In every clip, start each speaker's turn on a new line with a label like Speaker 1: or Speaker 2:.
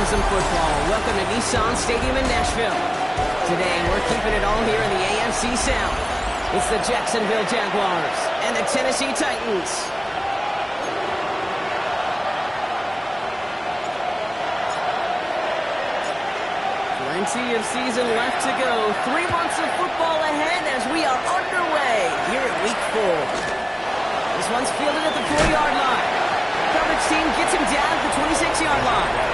Speaker 1: Some football. Welcome to Nissan Stadium in Nashville. Today, we're keeping it all here in the AFC South. It's the Jacksonville Jaguars and the Tennessee Titans. Plenty of season left to go. 3 months of football ahead as we are underway here at Week 4. This one's fielded at the 4-yard line. Coverage team gets him down at the 26-yard line.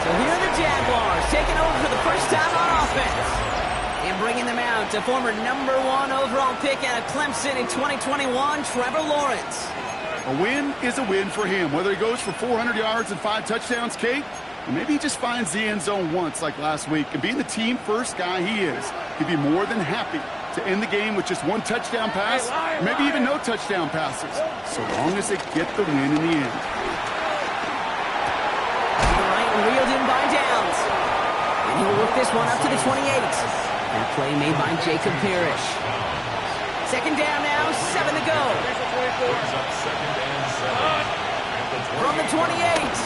Speaker 1: So here are the Jaguars taking over for the first time on offense. And bringing them out to former #1 overall pick out of Clemson in 2021, Trevor Lawrence.
Speaker 2: A win is a win for him, whether he goes for 400 yards and 5 touchdowns, Kate, or maybe he just finds the end zone once like last week. And being the team-first guy he is, he'd be more than happy to end the game with just 1 touchdown pass, maybe even no touchdown passes, so long as they get the win in the end.
Speaker 1: Reeled in by Downs. And he'll work this one up to the 28. That play made by Jacob Parrish. Second down now, 7 to go. From the 28.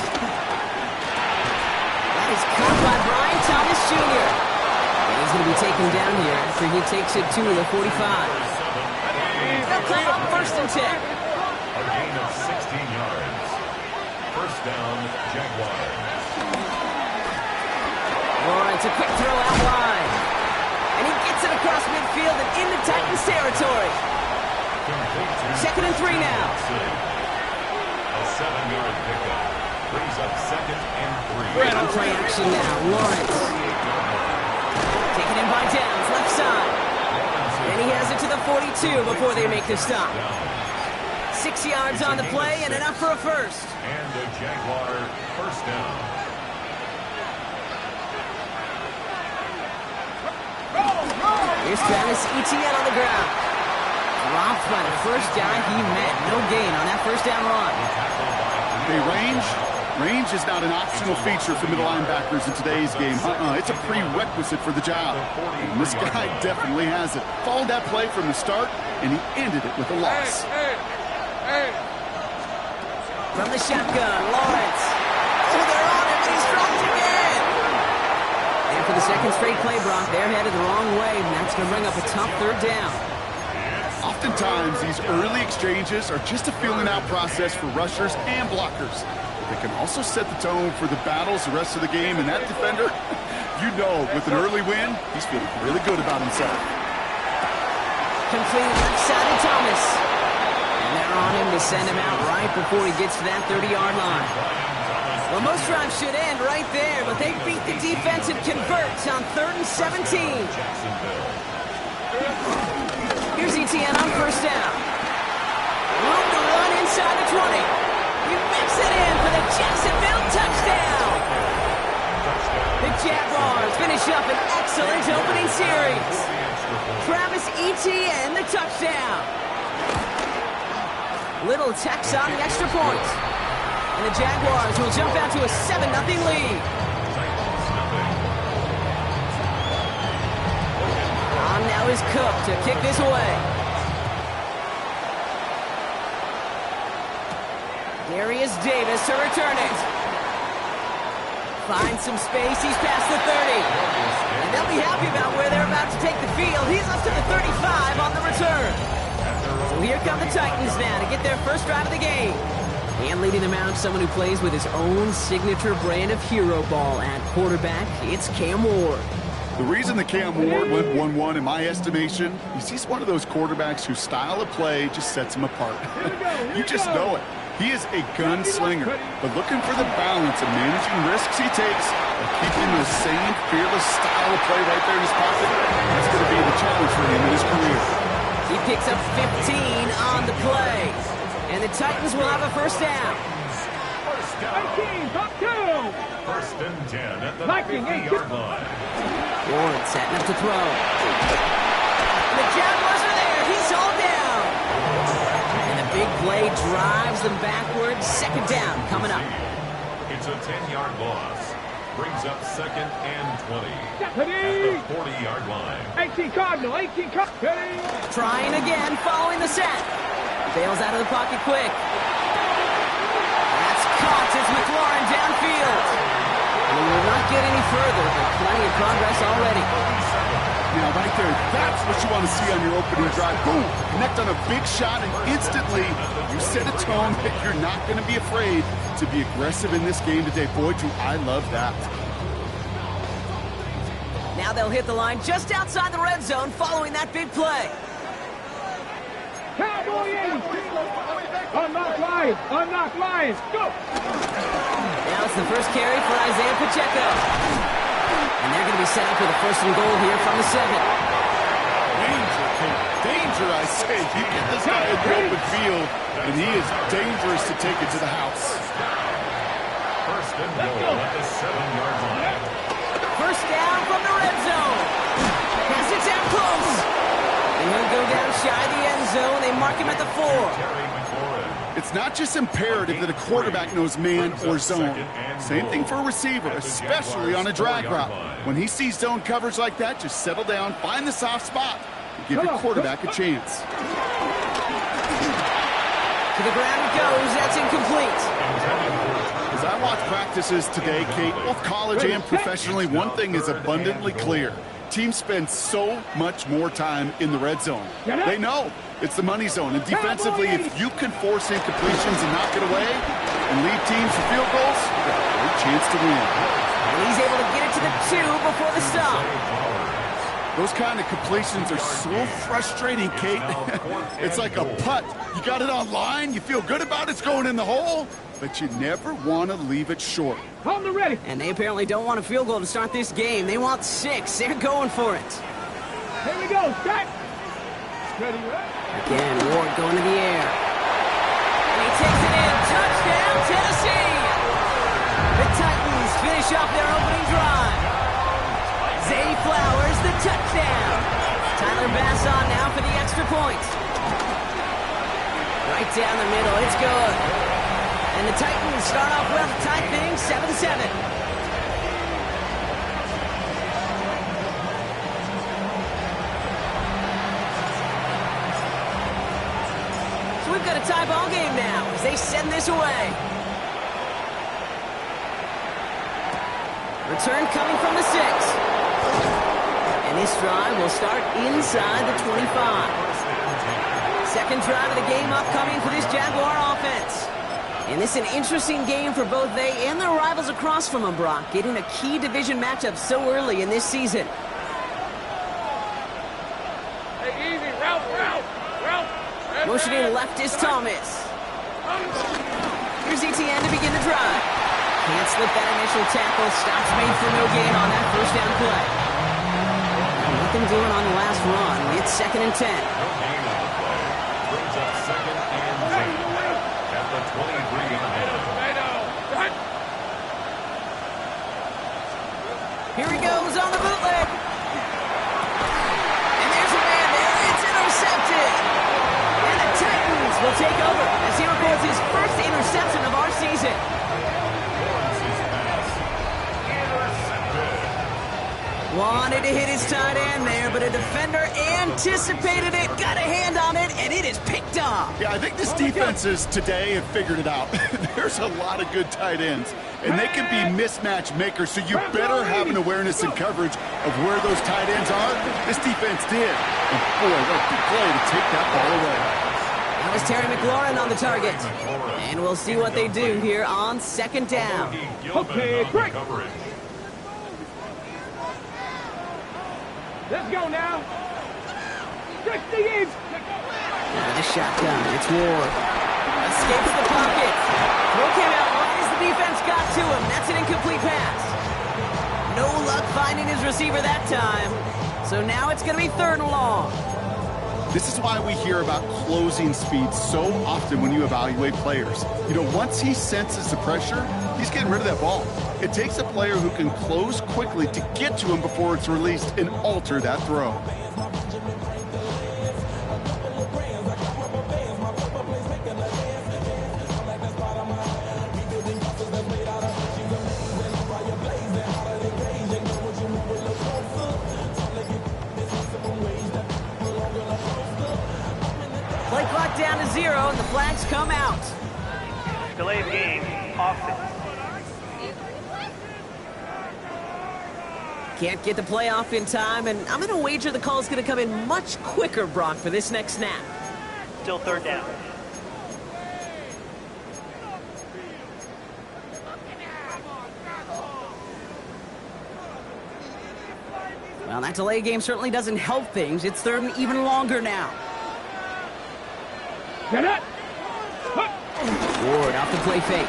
Speaker 1: That is caught by Brian Thomas Jr. And he's going to be taken down here after he takes it to the 45. They'll come up 1st and 10.
Speaker 3: A gain of 16 yards. First down, Jaguars.
Speaker 1: Lawrence, a quick throw out wide. And he gets it across midfield and into Titans territory. 2nd and 3 now.
Speaker 3: A 7-yard pickup. Brings up 2nd and 3.
Speaker 1: On play action now. Lawrence. Taken in by Downs, left side. And he has it to the 42 before they make the stop. 6 yards on the play and enough for a first.
Speaker 3: And a Jaguar first down.
Speaker 1: Here's Travis Etienne on the ground. Dropped by the first guy he met. No gain on that first down run.
Speaker 2: Hey, range is not an optional feature for middle linebackers in today's game. It's a prerequisite for the job. And this guy definitely has it. Followed that play from the start, and he ended it with a loss.
Speaker 1: From the shotgun, Lawrence. Oh, they're on him, and he's dropped again. And for the second straight play, Brock, they're headed the wrong way, and that's going to bring up a tough 3rd down.
Speaker 2: Oftentimes, these early exchanges are just a feeling-out process for rushers and blockers. They can also set the tone for the battles the rest of the game, and that defender, you know, with an early win, he's feeling really good about himself.
Speaker 1: Completed left side to Thomas. And they're on him to send him out right before he gets to that 30-yard line. Well, most drives should end right there, but they beat the defense and converts on 3rd and 17. Here's Etienne on first down. Room to run inside the 20. He makes it in for the Jacksonville touchdown. The Jaguars finish up an excellent opening series. Travis Etienne, the touchdown. Little tax on the extra point. And the Jaguars will jump out to a 7-0 lead. On now is Cook to kick this away. Darius Davis to return it. Finds some space, he's past the 30. And they'll be happy about where they're about to take the field. He's up to the 35 on the return. So here come the Titans now to get their first drive of the game. And leading them out, someone who plays with his own signature brand of hero ball at quarterback, it's Cam Ward.
Speaker 2: The reason that Cam Ward went 1-1 in my estimation is he's one of those quarterbacks whose style of play just sets him apart. You just know it. He is a gunslinger, but looking for the balance of managing risks he takes Keeping the same fearless style of play right there in his pocket, that's going to be the challenge for him in his career.
Speaker 1: He picks up 15 on the play. And the Titans will have a first down.
Speaker 3: First down.
Speaker 4: 18, up 2.
Speaker 3: First and 10 at the
Speaker 4: Viking,
Speaker 3: 50-yard line.
Speaker 1: Warren setting up to throw. And the Jaguars are there. He's all down. And the big play drives them backwards. Second down coming up.
Speaker 3: It's a 10-yard loss. Brings up second and 20 at
Speaker 4: Deputy.
Speaker 3: the 40-yard line.
Speaker 4: 18 Cardinal, 18 Cardinal.
Speaker 1: Trying again, following the set. Bails out of the pocket quick. That's caught. It's McLaurin downfield. And we will not get any further, but plenty of progress already.
Speaker 2: Now, right there, that's what you want to see on your opening drive. Boom! Connect on a big shot, and instantly you set a tone that you're not going to be afraid to be aggressive in this game today. Boy, do I love that.
Speaker 1: Now they'll hit the line just outside the red zone following that big play.
Speaker 4: Cowboy 80. Unlock Lions. Go.
Speaker 1: Now it's the first carry for Isaiah Pacheco. And they're going to be set up with a first and goal here from the 7.
Speaker 2: Danger, Kate. Danger, I say. You get this guy in the open field, and he is dangerous to take it to the house.
Speaker 3: First and goal at the 7-yard line.
Speaker 1: First down from the red zone. Pass it down close. And he'll go down shy of the end zone. They mark him at the 4.
Speaker 3: Terry McLaurin.
Speaker 2: It's not just imperative that a quarterback knows man or zone. Same thing for a receiver, especially on a drag route. When he sees zone coverage like that, just settle down, find the soft spot, and give your quarterback a chance.
Speaker 1: To the ground it goes. That's incomplete.
Speaker 2: As I watch practices today, Kate, both college and professionally, one thing is abundantly clear. Teams spend so much more time in the red zone. They know it's the money zone. And defensively, if you can force incompletions and knock it away and lead teams to field goals, you've got a great chance to win.
Speaker 1: And he's able to get it to the 2 before the stop.
Speaker 2: Those kind of completions are so frustrating, Kate. It's like a putt. You got it on line, you feel good about it's going in the hole, but you never want to leave it short.
Speaker 4: Hold the ready.
Speaker 1: And they apparently don't want a field goal to start this game. They want 6. They're going for it.
Speaker 4: Here we go. Set. Ready,
Speaker 1: Again, Ward going to the air. And he takes it in. Touchdown, Tennessee. The Titans finish off their opening drive. Zay Flowers, the touchdown. Tyler Bass on now for the extra point. Right down the middle. It's good. And the Titans start off well to tie things 7-7. So we've got a tie ball game now as they send this away. Return coming from the 6. And this drive will start inside the 25. Second drive of the game upcoming for this Jaguar offense. And this is an interesting game for both they and their rivals across from them, Brock, getting a key division matchup so early in this season.
Speaker 4: Hey, easy. Route.
Speaker 1: Motioning left is Thomas. Here's ETN to begin the drive. Can't slip that initial tackle. Stops made for no gain on that first down play. Nothing doing on the last run. It's 2nd and 10.
Speaker 3: No gain on the play. Brings up second and 10 at the 23-yard line.
Speaker 1: Here he goes on the bootleg. And there's a man there. It's intercepted. And the Titans will take over as he records his first interception of our season.
Speaker 3: Lawrence's pass. Intercepted.
Speaker 1: Wanted to hit his tight end there, but a defender anticipated it, got a hand on it, and it is picked off.
Speaker 2: Yeah, I think this defenses today have figured it out. There's a lot of good tight ends, and they can be mismatch makers, so you better have an awareness and coverage of where those tight ends are. This defense did. And boy, what a big play to take that ball away.
Speaker 1: That was Terry McLaurin on the target. And we'll see what they do here on 2nd down.
Speaker 4: Okay,
Speaker 3: Great
Speaker 4: great.
Speaker 3: coverage.
Speaker 4: Let's go now. 60 inch.
Speaker 1: With a shotgun, it's Ward. Escapes the pocket. Throw came out wide as the defense got to him. That's an incomplete pass. No luck finding his receiver that time. So now it's going to be 3rd and long.
Speaker 2: This is why we hear about closing speed so often when you evaluate players. You know, once he senses the pressure, he's getting rid of that ball. It takes a player who can close quickly to get to him before it's released and alter that throw.
Speaker 1: Play clock down to 0, and the flags come out.
Speaker 5: Delay of game, offense.
Speaker 1: Can't get the play off in time, and I'm going to wager the call is going to come in much quicker, Brock, for this next snap.
Speaker 5: Still 3rd down.
Speaker 1: Well, that delay game certainly doesn't help things. It's 3rd and even longer now.
Speaker 4: Get it.
Speaker 1: Ward off the play fake.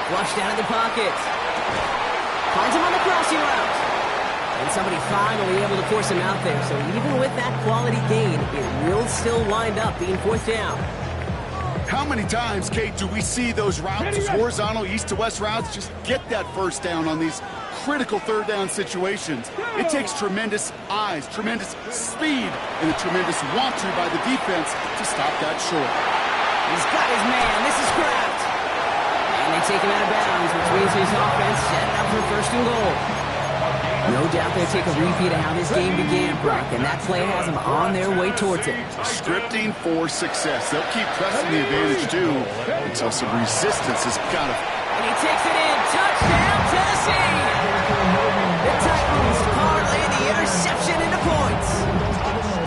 Speaker 1: Flush down in the pocket. Finds him on the crossing route. And somebody finally able to force him out there. So even with that quality gain, it will still wind up being 4th down.
Speaker 2: How many times, Kate, do we see those routes, those horizontal east to west routes, just get that 1st down on these critical 3rd down situations? It takes tremendous eyes, tremendous speed, and a tremendous want-to by the defense to stop that short.
Speaker 1: He's got his man. This is Kraft. And they take him out of bounds, which means his offense setting up for 1st and goal. No doubt they'll take a repeat of how this game began, Brock, and that play has them on their way towards it.
Speaker 2: Scripting for success. They'll keep pressing the advantage, too, until some resistance has got to...
Speaker 1: And he takes it in. Touchdown, Tennessee! The Titans parlay the interception into points.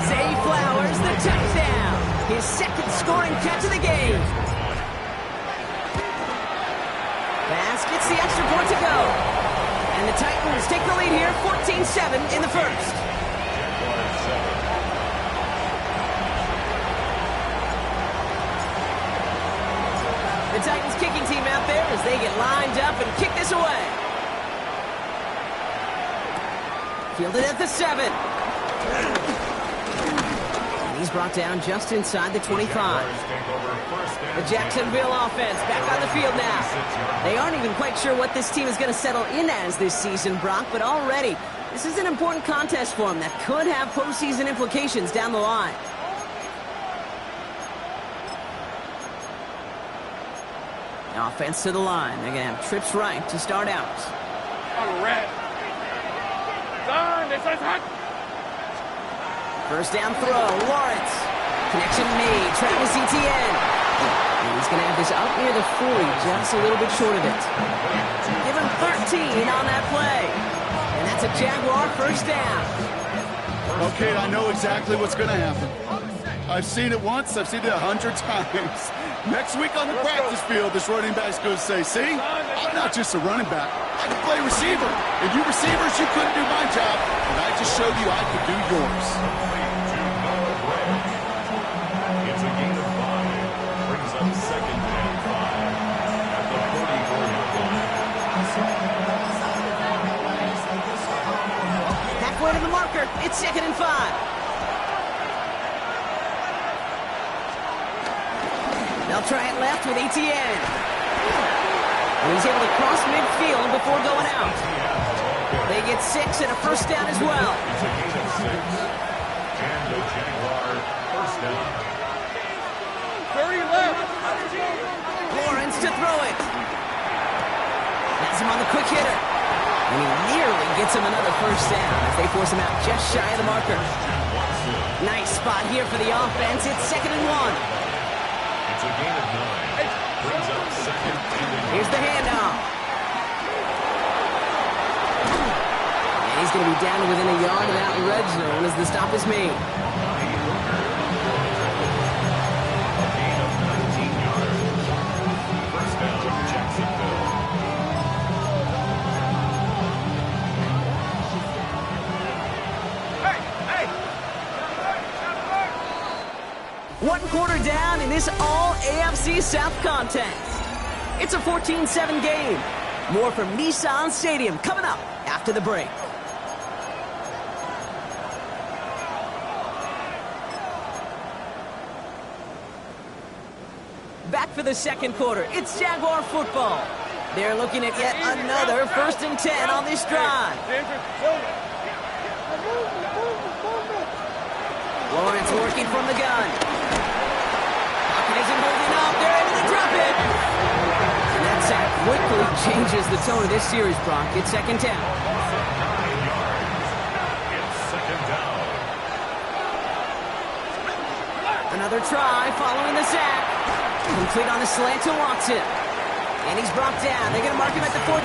Speaker 1: Zay Flowers, the touchdown. His 2nd scoring catch of the game. Pass gets the extra point to go. And the Titans take the lead here, 14-7 in the 1st. The Titans kicking team out there as they get lined up and kick this away. Fielded at the 7. And he's brought down just inside the 25. The Jacksonville offense back on the field now. They aren't even quite sure what this team is going to settle in as this season, Brock, but already this is an important contest for them that could have postseason implications down the line. Offense to the line. They're going to have trips right to start out. First down throw, Lawrence. Connection made, Travis Etienne. And he's going to have this up near the 40, just a little bit short of it. Give him 13 on that play. And that's a Jaguar 1st down.
Speaker 2: Okay, I know exactly what's going to happen. I've seen it once, I've seen it 100 times. Next week on the practice field, this running back's going to say, see, I'm not just a running back. I can play receiver. And you receivers, you couldn't do my job. And I just showed you I could do yours.
Speaker 3: It's a gain of 5. Brings up 2nd and 5 at the 44-yard line.
Speaker 1: Halfway to the marker. It's 2nd and 5. They'll try it left with Etienne. And he's able to cross midfield before going out. They get 6 and a 1st down as well.
Speaker 3: It's a gain of 6. And the Jaguar 1st down.
Speaker 4: 30 left.
Speaker 1: Lawrence to throw it. Has him on the quick hitter. And he nearly gets him another 1st down as they force him out just shy of the marker. Nice spot here for the offense. It's 2nd and 1.
Speaker 3: It's a gain of 9. Brings up 2nd and 1.
Speaker 1: Here's the handoff. And he's going to be down to within a yard of that red zone as the stop is made.
Speaker 3: A gain of 19 yards. 1st down, Jacksonville.
Speaker 1: One quarter down in this all-AFC South contest. It's a 14-7 game. More from Nissan Stadium coming up after after the break. Back for the second quarter. It's Jaguar football. They're looking at yet another 1st and 10 on this drive. Lawrence working from the gun. Pocket isn't holding up. They're able to drop it. And that sack quickly changes the tone of this series, Brock. It's 2nd down.
Speaker 3: It's 2nd down.
Speaker 1: Another try following the sack. Complete on the slant to Watson. And he's brought down. They're going to mark him at the 14.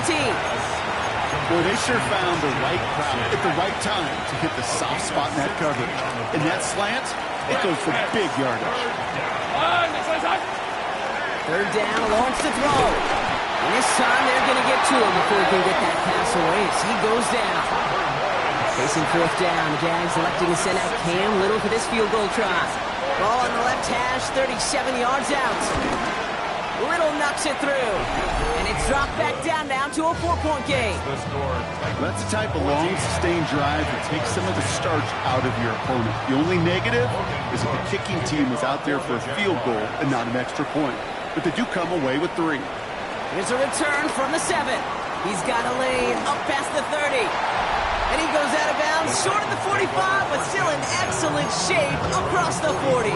Speaker 2: Boy, they sure found the right crowd at the right time to hit the soft spot in that coverage. And that slant, it goes for big yardage.
Speaker 1: 3rd down, Lawrence to throw. And this time they're going to get to him before he can get that pass away as he goes down. Facing 4th down, the Jags electing to send out Cam Little for this field goal try. Ball on the left hash, 37 yards out. Little knocks it through. And it's dropped back down now to a 4-point game.
Speaker 2: That's the type of long, sustained drive that takes some of the starch out of your opponent. The only negative is if the kicking team was out there for a field goal and not an extra point. But they do come away with 3.
Speaker 1: Here's a return from the 7. He's got a lane up past the 30. And he goes out of bounds, short of the 45, but still in excellent shape across the 40.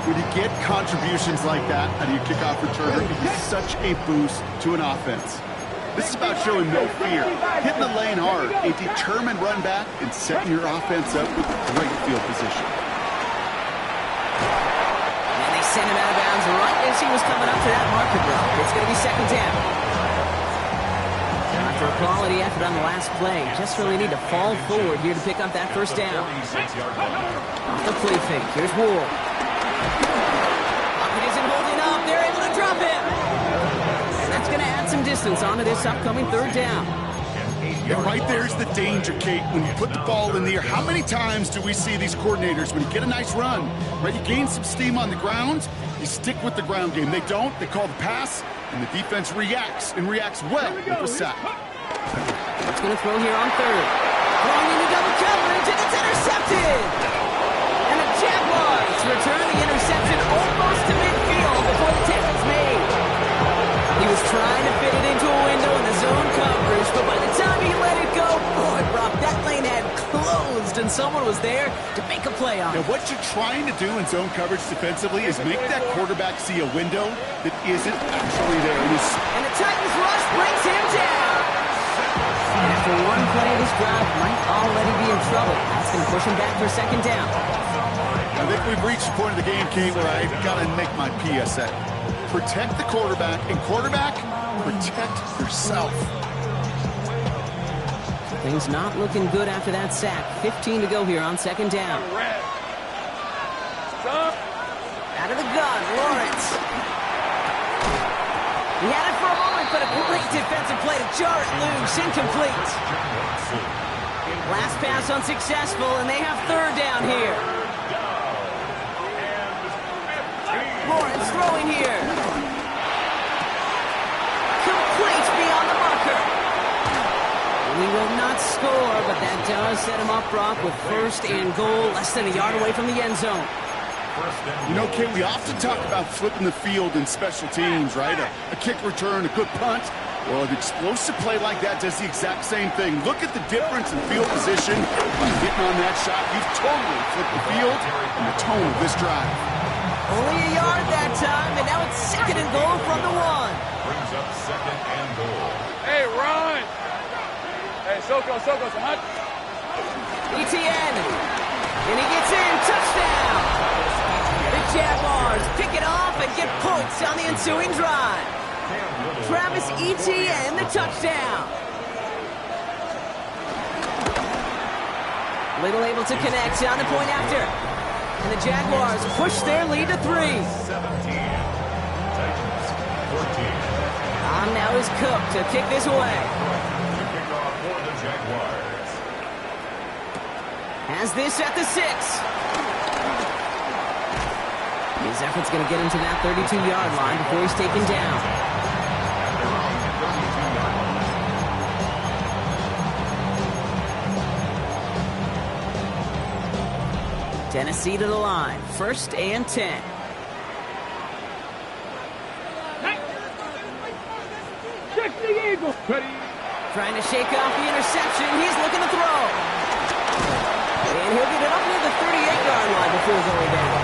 Speaker 2: When you get contributions like that out of your kickoff returner, it's such a boost to an offense. This is about showing no fear, hitting the lane hard, a determined run back, and setting your offense up with great field position.
Speaker 1: And they send him out of bounds right as he was coming up to that marker block. It's going to be 2nd down. After a quality effort on the last play, just really need to fall forward here to pick up that 1st down. Off the play fake, here's Ward. Pocket isn't holding up. They're able to drop him. And that's going to add some distance onto this upcoming 3rd down.
Speaker 2: And right there's the danger, Kate, when you put the ball in the air. How many times do we see these coordinators, when you get a nice run, right, you gain some steam on the ground, you stick with the ground game. They don't. They call the pass, and the defense reacts, and reacts well with the sack.
Speaker 1: It's going to throw here on 3rd. Throwing into double coverage, and it's intercepted. And the Jaguars return the interception almost to midfield before the tackle's made. He was trying to fit it into a window in the zone coverage, but by the time he let it go, boy, Brock, that lane had closed, and someone was there to make a play on it.
Speaker 2: Now, what you're trying to do in zone coverage defensively is make that quarterback see a window that isn't actually there.
Speaker 1: And the Titans rush brings him down. And after one play of this drive, might already be in trouble. That's going to push him back for 2nd down.
Speaker 2: I think we've reached the point of the game, Kate, where I've got to make my PSA. Protect the quarterback, and quarterback, protect yourself.
Speaker 1: Things not looking good after that sack. 15 to go here on 2nd down. Out of the gun, Lawrence. He had it for a moment, but a great defensive play to jar it loose. Incomplete. Last pass unsuccessful, and they have 3rd down here. Lawrence throwing here. Complete beyond the marker. He will not score, but that does set him up, Brock, with 1st and goal, less than a yard away from the end zone.
Speaker 2: You know, Kate, we often talk about flipping the field in special teams, right? A kick return, a good punt. Well, an explosive play like that does the exact same thing. Look at the difference in field position. By getting on that shot, you've totally flipped the field and the tone of this drive.
Speaker 1: Only a yard that time, and now it's 2nd and goal from the 1.
Speaker 3: Brings up 2nd and goal.
Speaker 4: Hey, run! Hey, Soko, so much.
Speaker 1: ETN. And he gets in. Touchdown. The Jaguars pick it off and get points on the ensuing drive. Travis Etienne, the touchdown. Little able to connect on the point after. And the Jaguars push their lead to 3.
Speaker 3: 17. Titans 14.
Speaker 1: On now is Cook to kick this away.
Speaker 3: The kickoff for the Jaguars.
Speaker 1: Has this at the 6. His effort's going to get him to that 32-yard line before he's taken down. Tennessee to the line. 1st and 10.
Speaker 4: Check the eagle. Ready.
Speaker 1: Trying to shake off the interception. He's looking to throw. And he'll get it up near the 38-yard line before going down.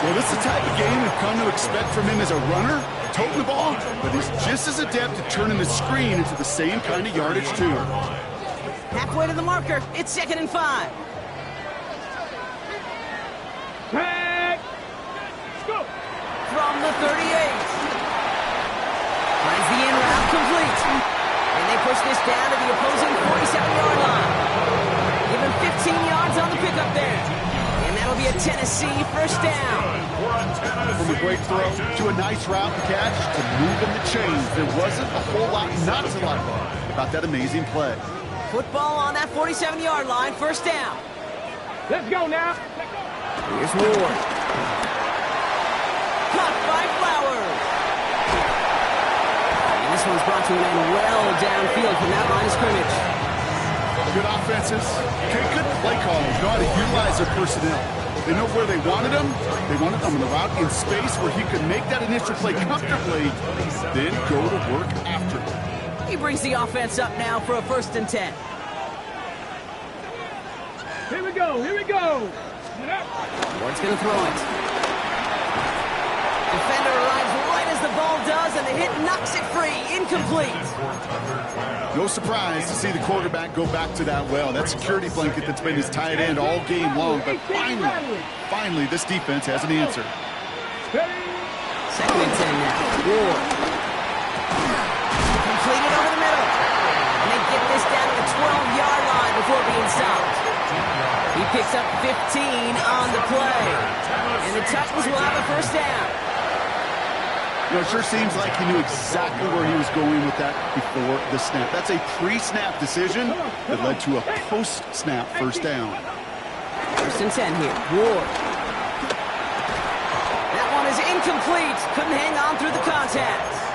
Speaker 2: Well, this is the type of game we've come to expect from him as a runner, toting the ball, but he's just as adept at turning the screen into the same kind of yardage, too.
Speaker 1: Halfway to the marker. It's 2nd and 5.
Speaker 4: Tag. Let's go.
Speaker 1: From the 38. Finds the in route complete. And they push this down to the opposing 47-yard line. Give him 15 yards on the pickup there. And that'll be a Tennessee 1st down.
Speaker 2: From a great throw to a nice route and catch to moving the chains. There wasn't a whole lot not to like about that amazing play.
Speaker 1: Football on that 47-yard line. 1st down.
Speaker 4: Let's go now.
Speaker 1: Here's Ward. Caught by Flowers. And this one's brought to an end well downfield from that line of scrimmage.
Speaker 2: Good offenses. Okay, good play callers. Know how to utilize their personnel. They know where they wanted them. They wanted them in the route in space where he could make that initial play comfortably, then go to work after.
Speaker 1: He brings the offense up now for a 1st and 10.
Speaker 4: Here we go. Here we go. Get up.
Speaker 1: Ward's going to throw it. Defender arrives right as the ball does, and the hit knocks it free. Incomplete.
Speaker 2: No surprise to see the quarterback go back to that well. That security blanket that's been his tight end all game long. But finally, this defense has an answer.
Speaker 1: 2nd and 10 now. Ward. Completed over the middle. And they get this down to the 12-yard line before being stopped. He picks up 15 on the play. And the Titans will have a 1st down.
Speaker 2: You know, it sure seems like he knew exactly where he was going with that before the snap. That's a pre-snap decision that led to a post-snap 1st down.
Speaker 1: 1st and 10 here. Ward. That one is incomplete. Couldn't hang on through the contact.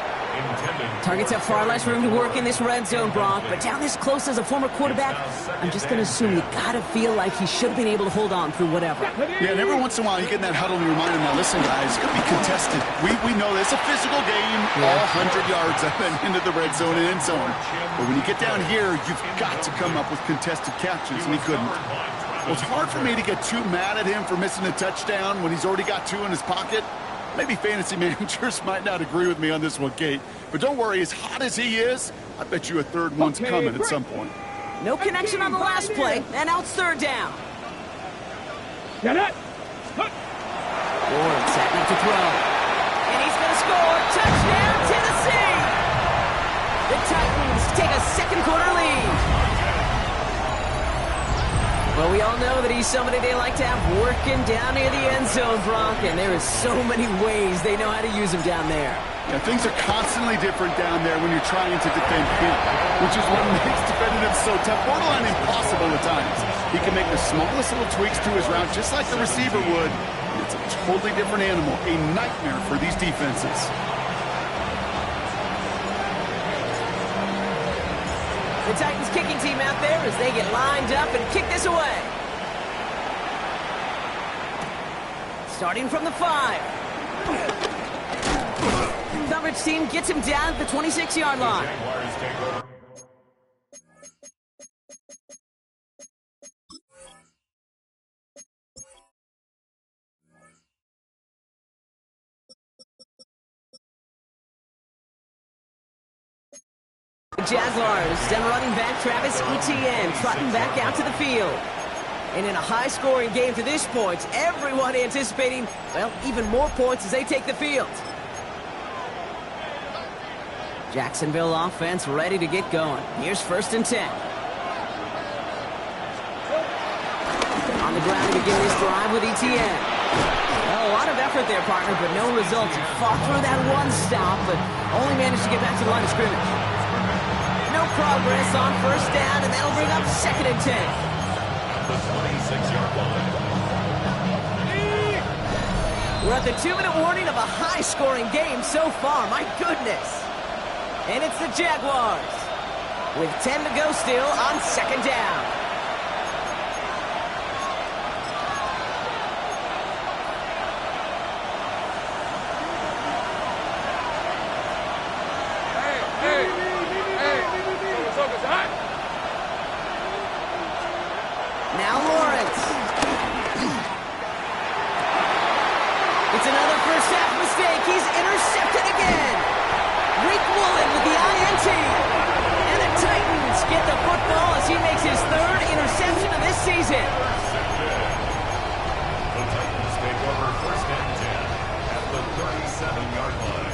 Speaker 1: Targets have far less room to work in this red zone, Brock, but down this close as a former quarterback, I'm just going to assume you got to feel like he should have been able to hold on through whatever.
Speaker 2: Yeah, and every once in a while you get in that huddle and you remind him, now listen, guys, it's going to be contested. We know it's a physical game, all 100 yards up and into the red zone and end zone. But when you get down here, you've got to come up with contested catches, and he couldn't. Well, it's hard for me to get too mad at him for missing a touchdown when he's already got 2 in his pocket. Maybe fantasy managers might not agree with me on this one, Kate. But don't worry, as hot as he is, I bet you a 3rd one's coming at some point.
Speaker 1: No connection on the last play, and now it's 3rd down.
Speaker 4: Get it.
Speaker 1: Ward setting up to throw. And he's going to score. Touchdown, Tennessee! The Titans take a 2nd quarter lead. Well, we all know that he's somebody they like to have working down near the end zone, Brock, and there is so many ways they know how to use him down there.
Speaker 2: Yeah, things are constantly different down there when you're trying to defend him, which is what makes defending him so tough, borderline impossible at times. He can make the smallest little tweaks to his route, just like the receiver would. It's a totally different animal, a nightmare for these defenses.
Speaker 1: The Titans kicking team out there as they get lined up and kick this away. Starting from the 5. Coverage team gets him down at the 26-yard line. Jaguars send running back Travis Etienne trotting back out to the field. And in a high-scoring game to this point, everyone anticipating, well, even more points as they take the field. Jacksonville offense ready to get going. Here's 1st and 10. On the ground to begin this drive with Etienne. Well, a lot of effort there, partner, but no results. He fought through that one stop, but only managed to get back to the line of scrimmage. No progress on 1st down, and that'll bring up 2nd and 10.
Speaker 3: The 26-yard line.
Speaker 1: We're at the 2-minute warning of a high-scoring game so far. My goodness. And it's the Jaguars with 10 to go still on 2nd down. he's intercepted again. Rick Woolen with the INT. And the Titans get the football as he makes his third interception of this season.
Speaker 3: The Titans take over first and 10 at the 37-yard line.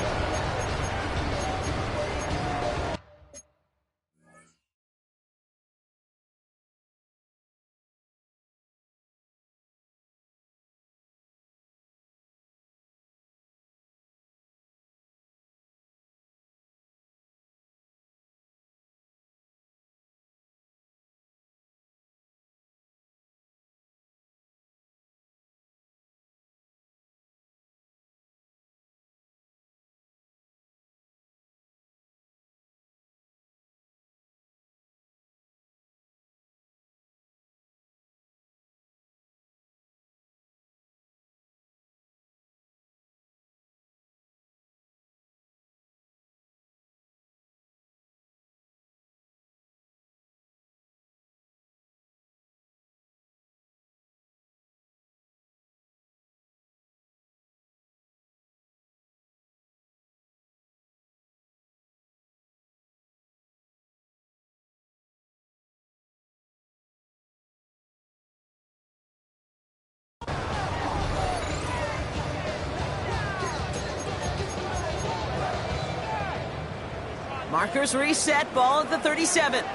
Speaker 1: Markers reset, ball at the 37.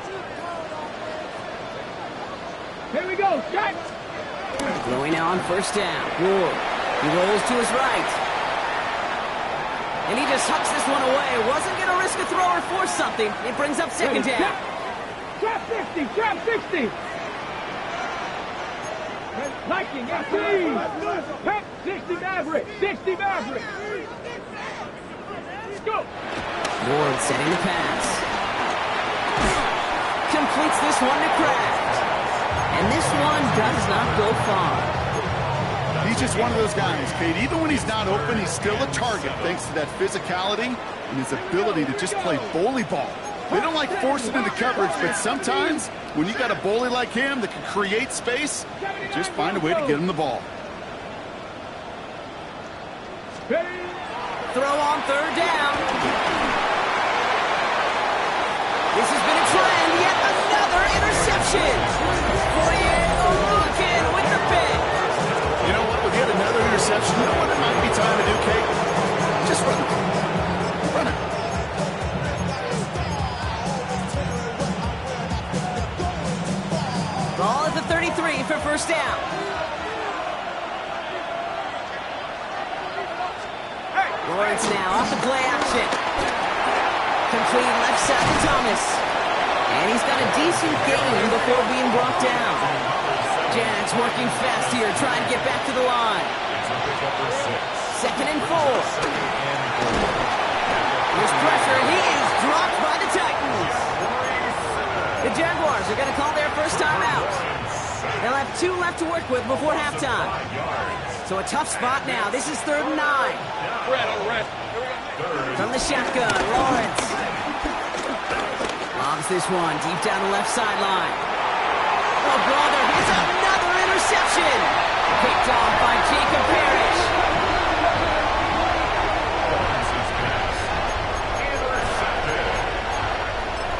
Speaker 4: Here we go, Jack.
Speaker 1: Throwing now on first down. Ward. He rolls to his right. And he just hucks this one away. Wasn't going to risk a throw or force something. It brings up second down.
Speaker 4: Trap 50, trap 60. Liking, FC. 60 Maverick, 60 Maverick. Let's go.
Speaker 1: Ward setting the pass. Completes this one to Kraft. And this one does not go far.
Speaker 2: He's just one of those guys, Kate. Even when he's not open, he's still a target thanks to that physicality and his ability to just play bully ball. They don't like forcing into coverage, but sometimes when you got a bully like him that can create space, you just find a way to get him the ball.
Speaker 1: Throw on third down. This has been a trend, yet another interception. Boyan rocking with the pick.
Speaker 2: You know what? With yet another interception, you know what it might be time to do, Kate? Just run it. Run it.
Speaker 1: Ball at the 33 for first down. Lawrence now off the play action. Complete left side to Thomas. And he's got a decent gain before being brought down. Jags working fast here, trying to get back to the line. Second and 4. There's pressure, and he is dropped by the Titans. The Jaguars are going to call their first time out. They'll have 2 left to work with before halftime. So a tough spot now. This is 3rd and 9. From the shotgun, Lawrence. Lobs this one deep down the left sideline. Oh, brother, here's another interception. Picked off by Jacob Parrish.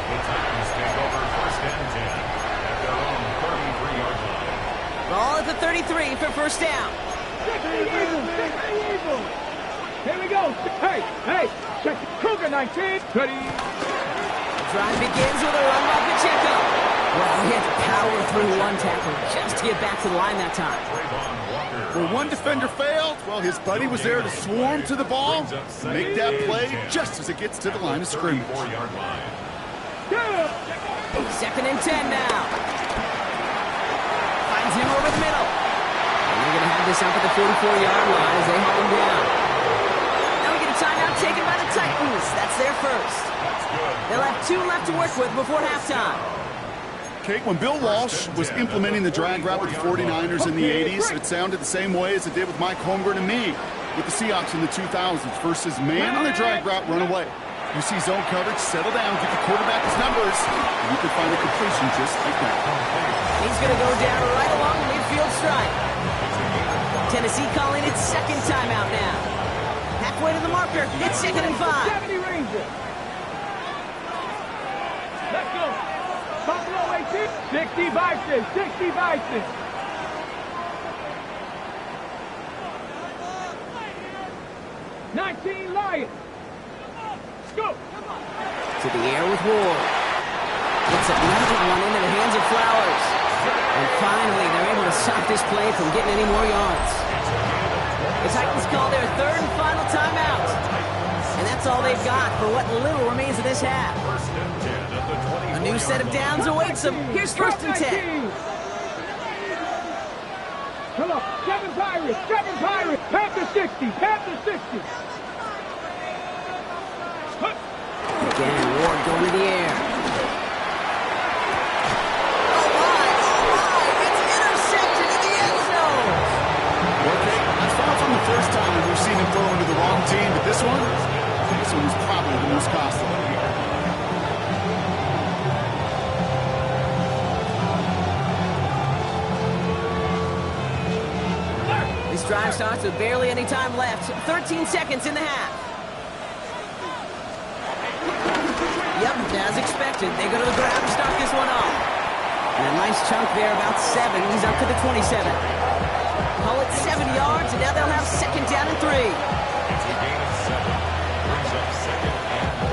Speaker 3: The Titans take over first and 10 at their own 33-yard line.
Speaker 1: Ball at the 33 for first down.
Speaker 4: Here we go. Hey, check Cougar 19. Ready.
Speaker 1: The drive begins with a run by Pacheco. Well, he had to power through one tackle just to get back to the line that time.
Speaker 2: Where one defender failed, well, his buddy was there to swarm to the ball and make that play just as it gets to the line of scrimmage.
Speaker 3: 34-yard line.
Speaker 1: Second and 10 now. Finds him over the middle. And they're going to have this up at the 44-yard line as they haul him down. Now we get a timeout taken by the Titans. That's their first. They'll have 2 left to work with before halftime.
Speaker 2: Kate, when Bill Walsh was implementing the drag route with the 49ers in the 80s, it sounded the same way as it did with Mike Holmgren and me with the Seahawks in the 2000s versus man on the drag route, run away. You see zone coverage, settle down, get the quarterback his numbers, and you can find a completion just like that.
Speaker 1: He's going to go down right along the midfield stripe. Tennessee calling its second timeout now. Halfway to the marker. It's 2nd and 5.
Speaker 4: 70 Rangers. Let's go. Buffalo 18. 60 Bison. 60 Bison. Lions. Go.
Speaker 1: To the air with Ward. Gets another one into the hands of Flowers. And finally, they're able to stop this play from getting any more yards. The Titans call their 3rd and final timeout. And that's all they've got for what little remains of this half. A new set of downs awaits them. Here's 1st and 10.
Speaker 4: Come on, 7 Pirates, 7 Pirates. Panther 60, Panther 60.
Speaker 1: Again, Ward going to the air. Oh my, it's intercepted in the end zone.
Speaker 2: Okay, that's far from the first time we've seen him throw into the wrong team, but this one was probably the most costly.
Speaker 1: This drive starts with barely any time left. 13 seconds in the half. Yep, as expected, they go to the ground to start this one off. And a nice chunk there, about 7. He's up to the 27. Call it 7 yards, and now they'll have 2nd down and 3.
Speaker 3: It's a gain of 7. Brings up 2nd and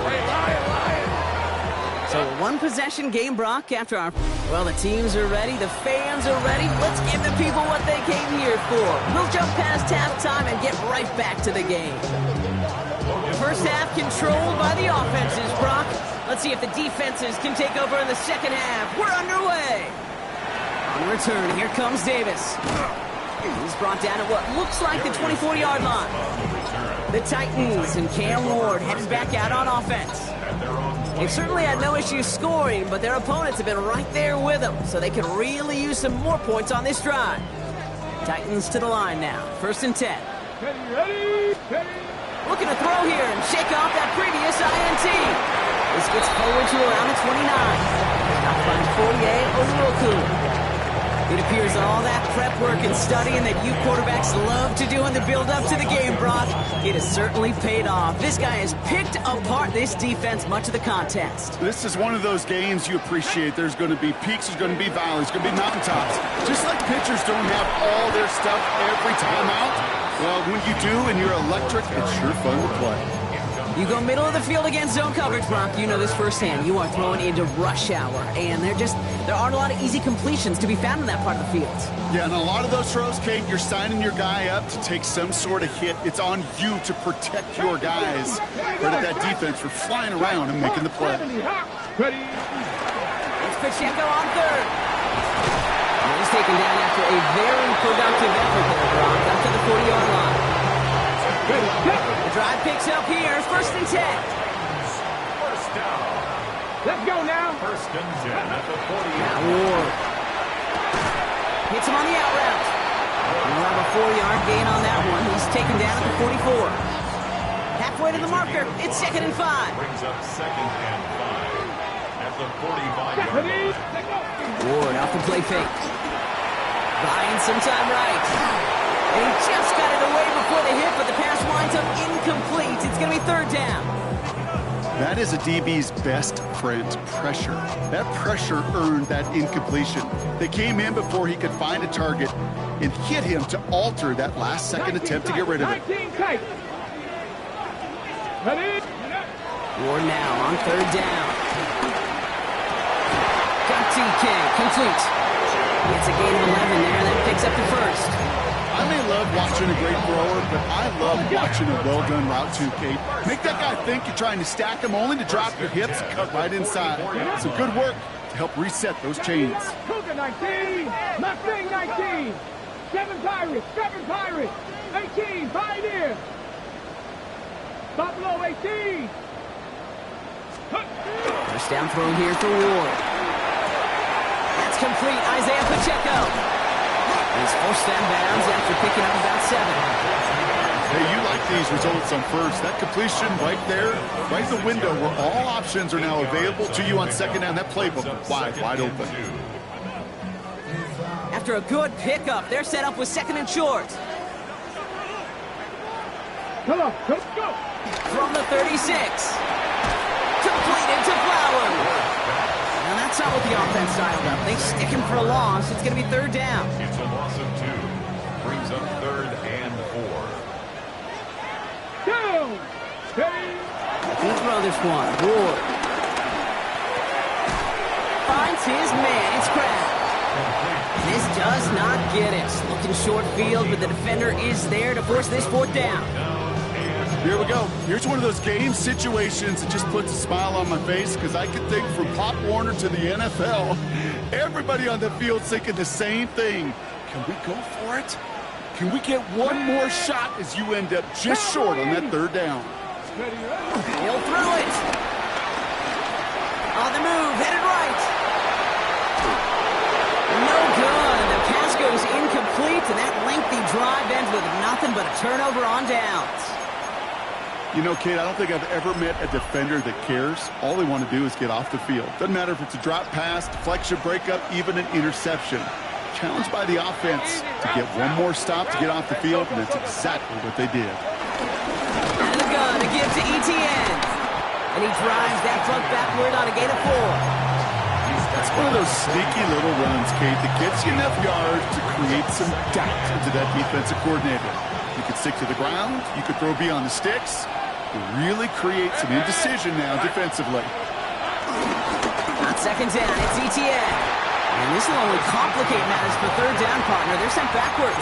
Speaker 3: 3.
Speaker 1: So a one-possession game, Brock, after our... Well, the teams are ready, the fans are ready. Let's give the people what they came here for. We'll jump past halftime and get right back to the game. First half controlled by the offenses, Brock. Let's see if the defenses can take over in the second half. We're underway. On return, here comes Davis. He's brought down at what looks like the 24-yard line. The Titans and Cam Ward headed back out on offense. They've certainly had no issues scoring, but their opponents have been right there with them, so they could really use some more points on this drive. Titans to the line now. 1st and 10.
Speaker 4: Ready.
Speaker 1: Looking to throw here and shake off that previous INT. This gets forward to around the 29. Stopped by Fourier Oluokun. It appears all that prep work and studying that you quarterbacks love to do in the build-up to the game, Brock, it has certainly paid off. This guy has picked apart this defense much of the contest.
Speaker 2: This is one of those games you appreciate. There's going to be peaks, there's going to be valleys, there's going to be mountaintops. Just like pitchers don't have all their stuff every time out, well, when you do and you're electric, it's sure fun to play.
Speaker 1: You go middle of the field against zone coverage, Brock. You know this firsthand. You are throwing into rush hour, and there aren't a lot of easy completions to be found in that part of the field.
Speaker 2: Yeah, and a lot of those throws, Kate, you're signing your guy up to take some sort of hit. It's on you to protect your guys. Credit that defense for flying around and making the play.
Speaker 4: Ready.
Speaker 1: It's Pacheco on 3rd. And he's taken down after a very productive effort there, Brock, up to the 40-yard line. The drive picks up here, 1st and 10.
Speaker 3: First down.
Speaker 4: Let's go now.
Speaker 3: 1st and 10 at the 40.
Speaker 1: Now Ward hits him on the out route. We'll have a 4-yard gain on that one. He's taken down at the 44. Halfway to the marker. It's 2nd and 5.
Speaker 3: Brings up 2nd and 5 at the 45-yard line.
Speaker 1: Ward off the play fake. Buying some time right. And he just got it away before the hit, but the pass winds up incomplete. It's going to be 3rd down.
Speaker 2: That is a DB's best friend, pressure. That pressure earned that incompletion. They came in before he could find a target and hit him to alter that last-second attempt to get rid of it.
Speaker 4: Ready.
Speaker 1: Ward now on 3rd down. Got TK, complete. It's a gain of 11 there. That picks up the 1st.
Speaker 2: I may love watching a great thrower, but I love watching a well-done route too, Kate. Make that guy think you're trying to stack him only to drop your hips and cut right inside. Some good work to help reset those chains.
Speaker 4: Cougar 19, Mustang 19, 7 Pirates, 7 Pirates, 18, Pioneer, Buffalo 18.
Speaker 1: First down throw here for Ward. That's complete, Isaiah Pacheco. He's forced down bounds after picking up about 7.
Speaker 2: Hey, you like these results on 1st. That completion right there, right in the window where all options are now available to you on 2nd down. That playbook wide open.
Speaker 1: After a good pickup, they're set up with 2nd and short.
Speaker 4: Come on, let's go.
Speaker 1: From the 36. Completed to Flowers. Now that's not what the offense dialed up. They stick him for a loss. It's going to be third down.
Speaker 3: It's a loss of 2. Brings up 3rd and 4.
Speaker 4: Down. Steady.
Speaker 1: He'll throw this one. Ward. Finds his man. It's Crab. This does not get it. Looking short field, but the defender is there to force this 4th down.
Speaker 2: Here we go. Here's one of those game situations that just puts a smile on my face because I can think from Pop Warner to the NFL, everybody on the field's thinking the same thing. Can we go for it? Can we get one more shot as you end up just short on that 3rd down?
Speaker 1: He'll throw it. On the move, headed right. No good. The pass goes incomplete, and that lengthy drive ends with nothing but a turnover on downs.
Speaker 2: You know, Kate, I don't think I've ever met a defender that cares. All they want to do is get off the field. Doesn't matter if it's a drop pass, deflection, breakup, even an interception. Challenged by the offense to get one more stop to get off the field, and that's exactly what they did.
Speaker 1: And the gun to give to Etienne. And he drives that front backward on a gain of 4.
Speaker 2: That's one of those sneaky little runs, Kate, that gets you enough yards to create some doubt into that defensive coordinator. You could stick to the ground. You could throw beyond the sticks. It really creates some indecision now defensively.
Speaker 1: On 2nd down, it's Etienne. And this will only complicate matters for 3rd down, partner. They're sent backwards.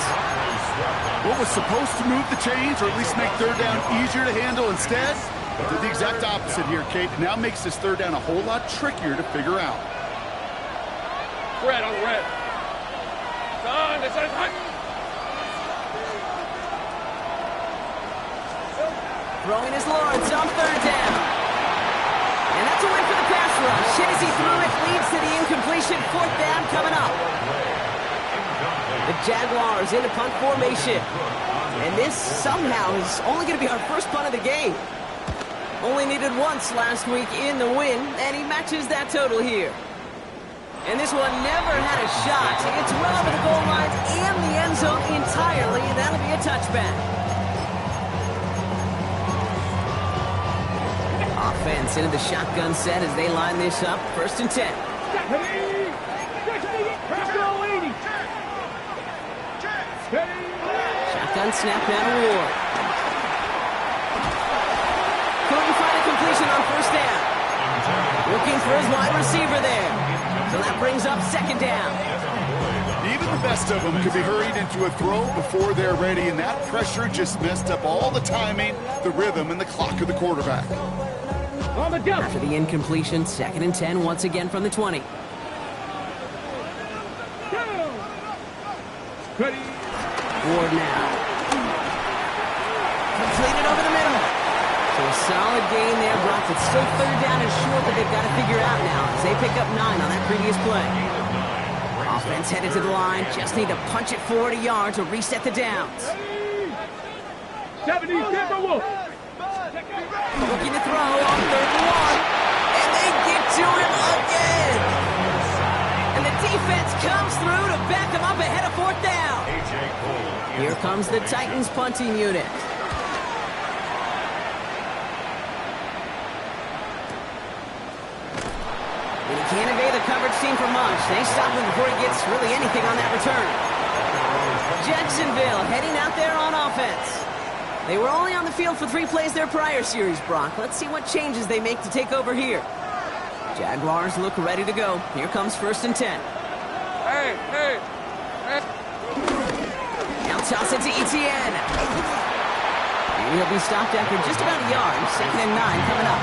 Speaker 2: What was supposed to move the chains, or at least make 3rd down easier to handle instead, did the exact opposite here, Kate. Now makes this 3rd down a whole lot trickier to figure out.
Speaker 4: Red on red. Son, this is hot.
Speaker 1: Throwing his lords on 3rd down. And that's a win for the pass rush. Chise threw it, leads to the incompletion. 4th down coming up. The Jaguars in a punt formation. And this somehow is only going to be our first punt of the game. Only needed once last week in the win, and he matches that total here. And this one never had a shot. It's well over the goal line and the end zone entirely. That'll be a touchback. Offense into the shotgun set as they line this up. 1st and 10. Shotgun snap now to Ward. Couldn't find a completion on 1st down. Looking for his wide receiver there. So that brings up 2nd down.
Speaker 2: Even the best of them could be hurried into a throw before they're ready, and that pressure just messed up all the timing, the rhythm, and the clock of the quarterback.
Speaker 1: After the incompletion, 2nd and 10 once again from the 20. Ward now. Completed over the middle. So a solid gain there, Brock. It's still 3rd down and short that they've got to figure out now as they pick up 9 on that previous play. Offense headed to the line. Just need to punch it forward a yard to reset the downs.
Speaker 4: 70, Timberwolf.
Speaker 1: Looking to throw on 3rd and 1. And they get to him again. And the defense comes through to back them up ahead of 4th down. Here comes the Titans punting unit. And he can't evade the coverage team for much. They stop him before he gets really anything on that return. Jacksonville heading out there on offense. They were only on the field for 3 plays their prior series, Brock. Let's see what changes they make to take over here. Jaguars look ready to go. Here comes 1st and 10.
Speaker 4: Hey.
Speaker 1: Now toss it to Etienne. And he'll be stopped after just about a yard. 2nd and 9 coming up.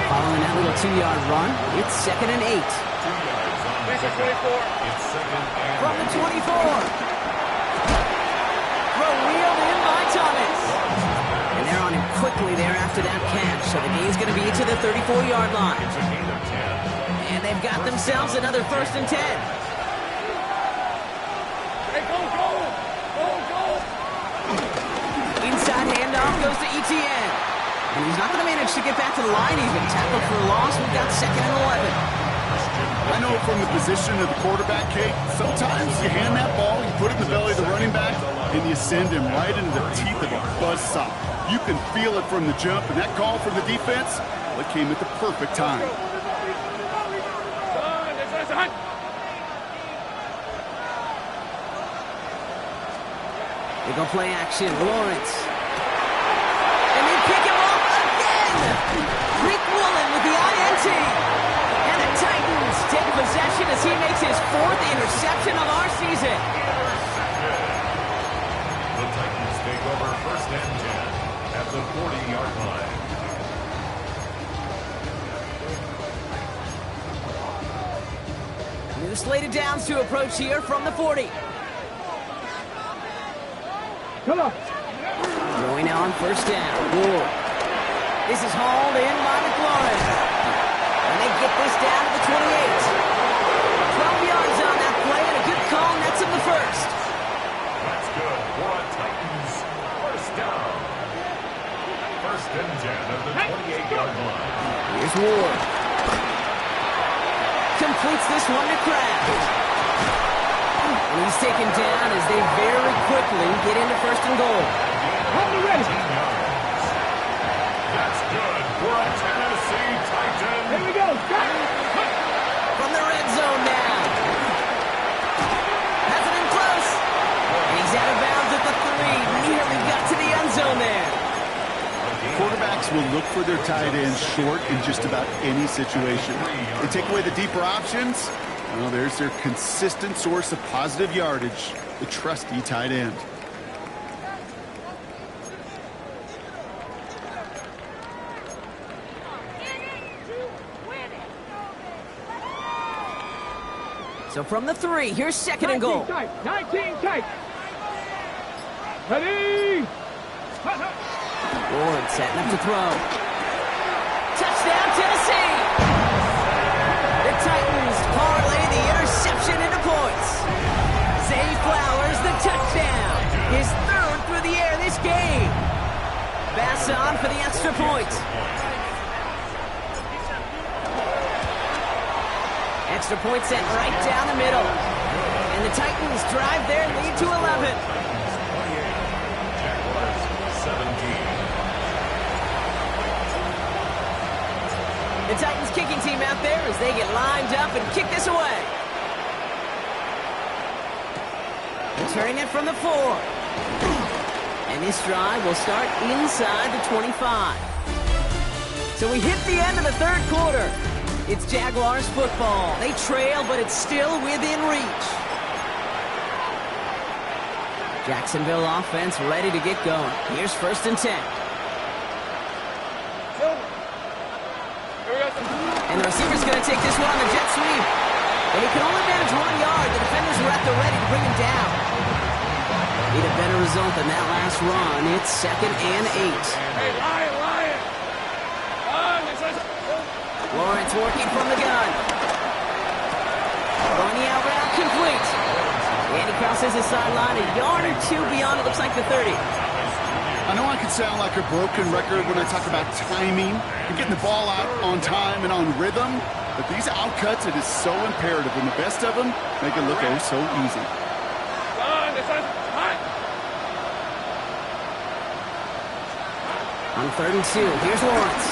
Speaker 1: Following that little 2-yard run, it's 2nd and 8. From the 24. Throw wheeled in by Thomas. And they're on him quickly there after that catch. So the gain's going to be to the 34-yard line. And they've got themselves another 1st and 10.
Speaker 4: Hey, go!
Speaker 1: Inside handoff goes to Etienne. And he's not going to manage to get back to the line even. Tackled for a loss. We've got 2nd and 11.
Speaker 2: I know from the position of the quarterback, Kate, sometimes you hand that ball, you put it in the belly of the running back, and you send him right into the teeth of a buzzsaw. You can feel it from the jump, and that call from the defense, well, it came at the perfect time.
Speaker 1: They go play action. Lawrence. And they pick him off again. Rick Woolen with the INT. And the Titans take possession as he makes his 4th interception of our season.
Speaker 3: The Titans take over 1st and 10 at the 40-yard line.
Speaker 1: New slated downs to approach here from the 40.
Speaker 4: Come on.
Speaker 1: Going now on 1st down. Ward. This is hauled in by McLaurin. And they get this down to the 28. 12 yards on that play and a good call nets him the 1st.
Speaker 3: That's good for a Titans 1st down. 1st and 10 at the 28-yard line.
Speaker 1: Here's Ward. Completes this one to Kraft. And he's taken down as they very quickly get into 1st and goal.
Speaker 4: Hold it ready.
Speaker 3: That's good for a Tennessee Titan.
Speaker 4: Here we go.
Speaker 1: From the red zone now. Has it in close. And he's out of bounds at the 3. Nearly got to the end zone there.
Speaker 2: Quarterbacks will look for their tight ends short in just about any situation. They take away the deeper options. Well, there's their consistent source of positive yardage, the trusty tight end.
Speaker 1: So from the 3, here's 2nd and goal.
Speaker 4: 19 tight. Ready.
Speaker 1: Ward setting up to throw. Touchdown, Tennessee! The Titans parlay the interception into points. Zay Flowers, the touchdown. His 3rd through the air this game. Bass on for the extra point. Extra point sent right down the middle. And the Titans drive their lead to 11.
Speaker 3: 17.
Speaker 1: The Titans kicking team out there as they get lined up and kick this away. Returning it from the 4. And this drive will start inside the 25. So we hit the end of the 3rd quarter. It's Jaguars football. They trail, but it's still within reach. Jacksonville offense ready to get going. Here's 1st and 10. And the receiver's going to take this one on the jet sweep. And he can only manage 1 yard. The defenders were at the ready to bring him down. Need a better result than that last run. It's 2nd and 8.
Speaker 4: Hey, Lion.
Speaker 1: Lawrence working from the gun. Going the out route, complete. And he crosses the sideline a yard or 2 beyond, it looks like the 30.
Speaker 2: I know I can sound like a broken record when I talk about timing and getting the ball out on time and on rhythm, but these outcuts, it is so imperative, and the best of them make it look oh so easy.
Speaker 1: On 3rd and 2, here's Lawrence.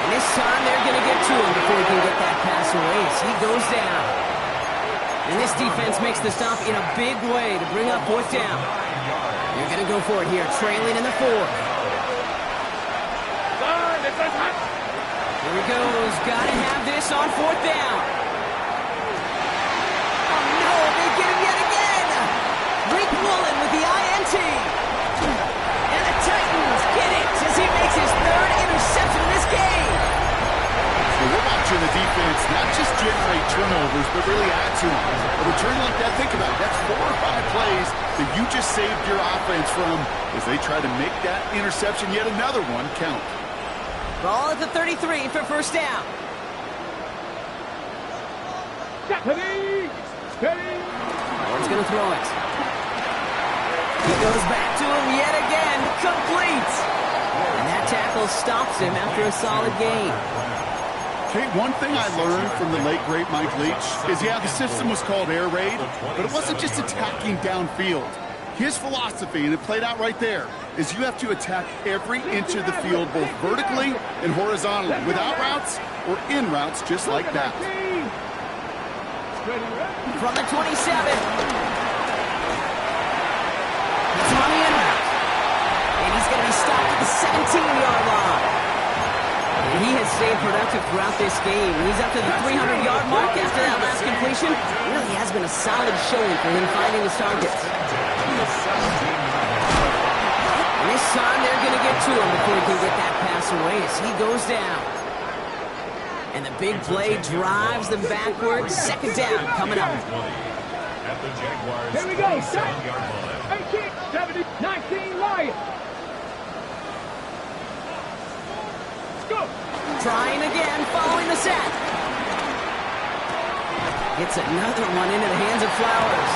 Speaker 1: And this time they're going to get to him before he can get that pass away as he goes down. And this defense makes the stop in a big way to bring up 4th down. They're going to go for it here, trailing in the 4. Here he goes. Got to have this on 4th down. Oh, no, they get him yet again. Rick Woolen with the INT. And the Titans get it as he makes his 3rd interception in this game.
Speaker 2: So we're watching the defense not just generate turnovers, but really add to them. A return like that, think about it. That's 4 or 5 plays that you just saved your offense from as they try to make that interception, yet another one, count.
Speaker 1: Ball at the 33 for 1st down. Ward's going to throw it. He goes back to him yet again. Complete. And that tackle stops him after a solid gain.
Speaker 2: Okay, one thing I learned from the late, great Mike Leach is, yeah, the system was called air raid, but it wasn't just attacking downfield. His philosophy, and it played out right there, is you have to attack every inch of the field, both vertically and horizontally, without routes or in routes, just like that.
Speaker 1: From the 27. It's on the in route. And he's going to be stopped at the 17-yard line. And he has stayed productive throughout this game. He's up to the 300-yard mark after that last completion. Really has been a solid showing for him finding his targets. And this time they're going to get to him before he can get that pass away as he goes down. And the big play drives them backwards. Second down coming up.
Speaker 4: Here we go. 18, 70, 19, Lions. Go.
Speaker 1: Trying again, following the sack. Gets another one into the hands of Flowers.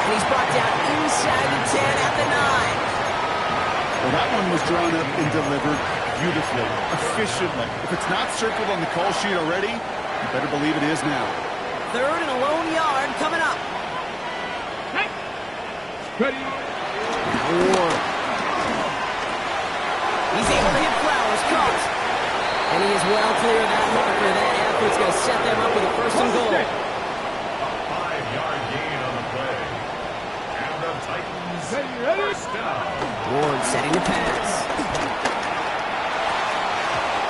Speaker 1: And he's brought down inside the 10 at the 9.
Speaker 2: Well, that one was drawn up and delivered beautifully, efficiently. If it's not circled on the call sheet already, you better believe it is now.
Speaker 1: Third and a lone yard coming up.
Speaker 4: Hey. Ready.
Speaker 1: He's able to hit Flowers, caught. And he is well clear of that marker. That effort's going to set them up with a first and goal.
Speaker 3: A 5-yard gain on the play. And the Titans first down.
Speaker 1: Ward setting the pass.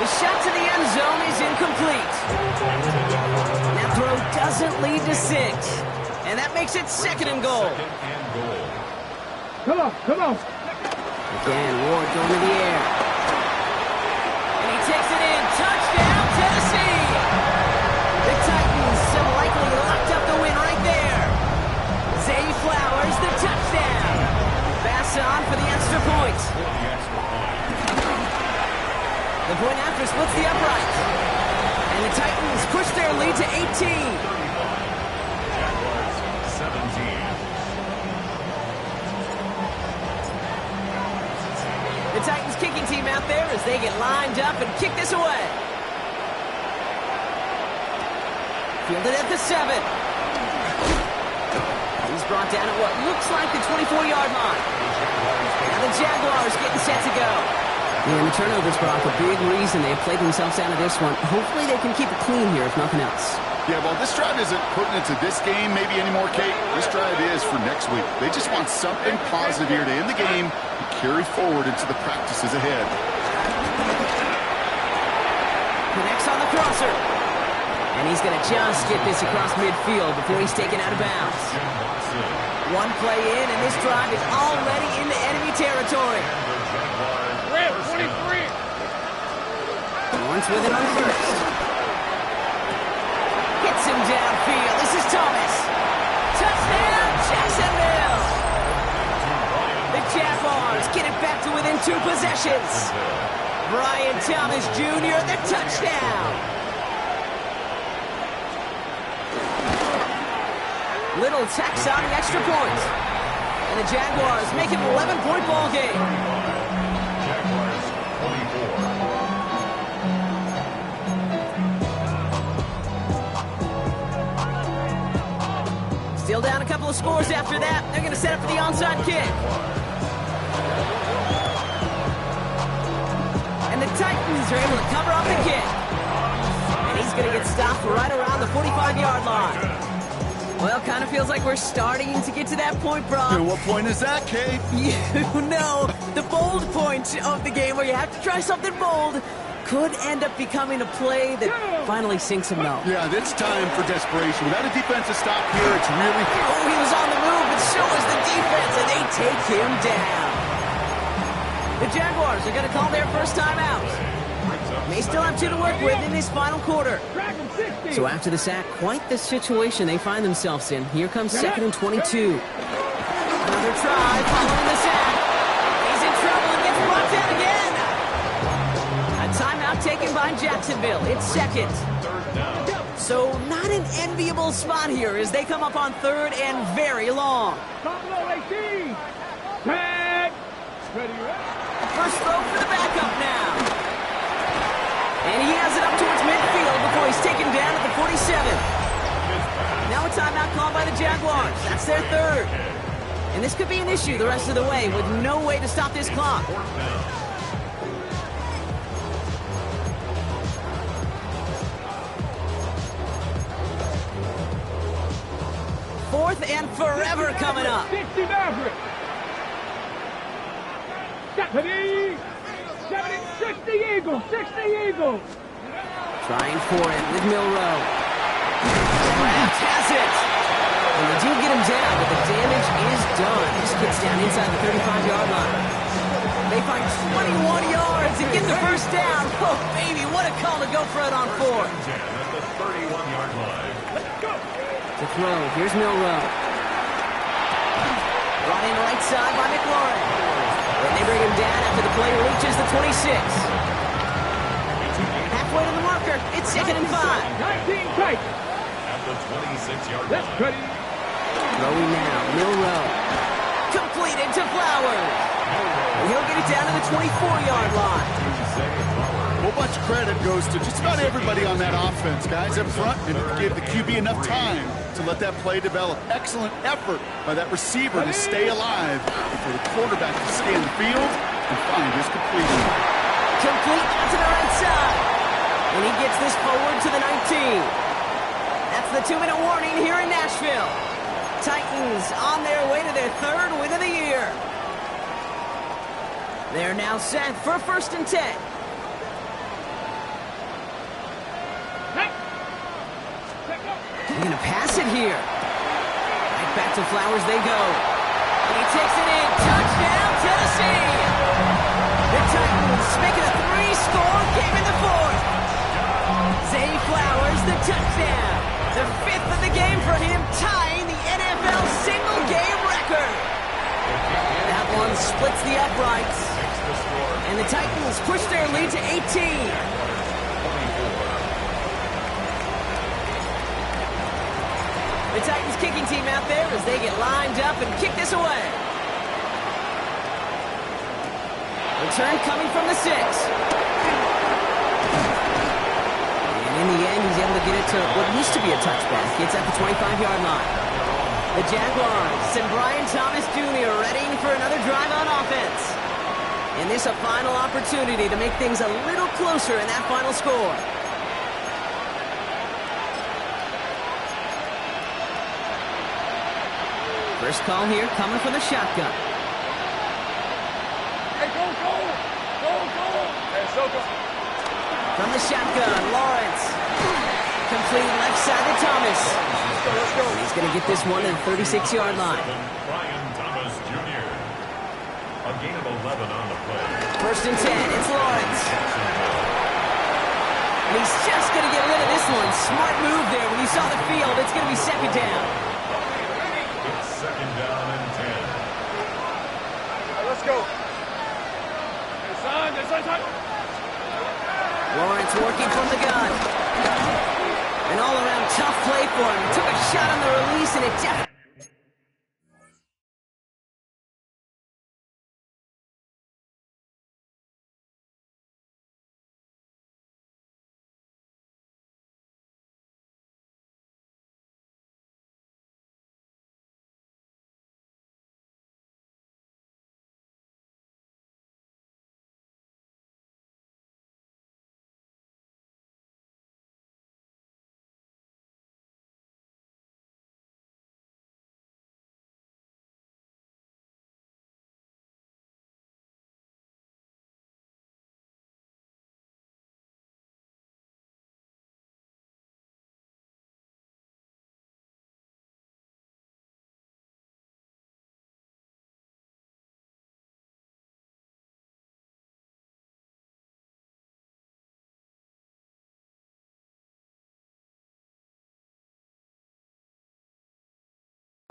Speaker 1: The shot to the end zone is incomplete. That throw doesn't lead to 6. And that makes it second and goal.
Speaker 4: Come on, come on.
Speaker 1: Again, Ward going to the air. And he takes it in. Touchdown, Tennessee! The Titans have likely locked up the win right there. Zay Flowers, the touchdown. Pass on for the extra point. The point after splits the upright. And the Titans push their lead to 18.
Speaker 3: Jaguars 17.
Speaker 1: The Titans kicking team out there as they get lined up and kick this away. Fielded at the 7. He's brought down at what looks like the 24-yard line. Now the Jaguars getting set to go. Yeah, and the turnovers, Brock, a big reason they've played themselves out of this one. Hopefully they can keep it clean here, if nothing else.
Speaker 2: Yeah, well, this drive isn't putting it to this game maybe anymore, Kate. This drive is for next week. They just want something positive here to end the game and carry forward into the practices ahead.
Speaker 1: Connects on the crosser. And he's going to just get this across midfield before he's taken out of bounds. One play in, and this drive is already into enemy territory.
Speaker 4: Red 23.
Speaker 1: Lawrence with it on first. Hits him downfield. This is Thomas. Touchdown, Jacksonville. The Jaguars get it back to within 2 possessions. Brian Thomas Jr., the touchdown. Little tacks on the extra point. And the Jaguars make it an 11-point ball game.
Speaker 3: Jaguars 24.
Speaker 1: Still down a couple of scores after that. They're going to set up for the onside kick. And the Titans are able to cover up the kick. And he's going to get stopped right around the 45-yard line. Well, kind of feels like we're starting to get to that point, Brock.
Speaker 2: And what point is that, Kate?
Speaker 1: You know, the bold point of the game where you have to try something bold could end up becoming a play that finally sinks him though.
Speaker 2: Yeah, it's time for desperation. Without a defensive stop here, it's really...
Speaker 1: Oh, he was on the move, but so is the defense, and they take him down. The Jaguars are going to call their first time out. They still have 2 to work with in this final quarter. So after the sack, quite the situation they find themselves in. Here comes second and 22. Another try following the sack. He's in trouble and gets brought down again. A timeout taken by Jacksonville. It's second. So not an enviable spot here as they come up on third and very long. First throw for the backup now. And he has it up towards midfield before he's taken down at the 47. Now a timeout called by the Jaguars. That's their third. And this could be an issue the rest of the way with no way to stop this clock. Fourth and forever coming up.
Speaker 4: 60 Maverick. 70, 60 Eagles, 60 Eagles.
Speaker 1: Trying for it with Milrow. Kraft has it. And they do get him down, but the damage is done. This kid's down inside the 35-yard line. They find 21 yards and get the first down. Oh, baby, what a call to go for it on fourth.
Speaker 3: At the 31-yard line.
Speaker 1: To throw, here's Milrow. Brought in right side by McLaurin. And they bring him down after the play reaches the 26. Halfway to the marker, it's 2nd and 5.
Speaker 4: 19 tight.
Speaker 3: At the 26-yard
Speaker 4: Let's
Speaker 3: line.
Speaker 4: cut it.
Speaker 1: Throwing now, Milrow. Completed to Flowers. And he'll get it down to the 24-yard line.
Speaker 2: Well, much credit goes to just about everybody on that offense. Guys up front, and give the QB enough time to let that play develop. Excellent effort by that receiver to stay alive and for the quarterback to scan the field and find his completion.
Speaker 1: Complete out to the right side. And he gets this forward to the 19. That's the 2-minute warning here in Nashville. Titans on their way to their third win of the year. They're now set for 1st and 10. They're going to pass it here. Right back to Flowers they go. And he takes it in. Touchdown, Tennessee! The Titans make it a 3-score game in the fourth. Zay Flowers, the touchdown. The 5th of the game for him, tying the NFL single-game record. That one splits the uprights. And the Titans push their lead to 18. The Titans kicking team out there as they get lined up and kick this away. Return coming from the 6. And in the end, he's able to get it to what used to be a touchback. It's at the 25-yard line. The Jaguars and Brian Thomas Jr. readying for another drive on offense. And this a final opportunity to make things a little closer in that final score. First call here coming from the shotgun.
Speaker 4: Hey, go, go! Go, go! Hey, so go.
Speaker 1: From the shotgun, Lawrence. Complete left side to Thomas.
Speaker 4: Let's go.
Speaker 1: He's going to get this one at the 36-yard line.
Speaker 3: Brian Thomas Jr. A gain of 11 on the play.
Speaker 1: 1st and 10, it's Lawrence. And he's just going to get rid of this one. Smart move there. When you saw the field, it's going to be 2nd down.
Speaker 3: It's 2nd down and 10.
Speaker 4: Let's go. Hey, son.
Speaker 1: Lawrence working from the gun. An all-around tough play for him. He took a shot on the release, and it definitely...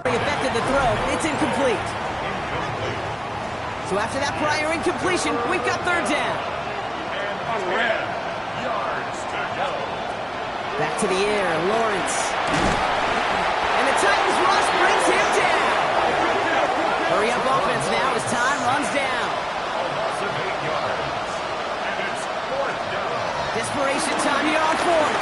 Speaker 1: affected the throw. It's incomplete. So after that prior incompletion, we've got 3rd down.
Speaker 3: And 10 yards to go.
Speaker 1: Back to the air, Lawrence. And the Titans rush brings him down. Hurry up offense now as time runs down.
Speaker 3: A loss of 8 yards. And it's 4th down.
Speaker 1: Desperation time here on fourth.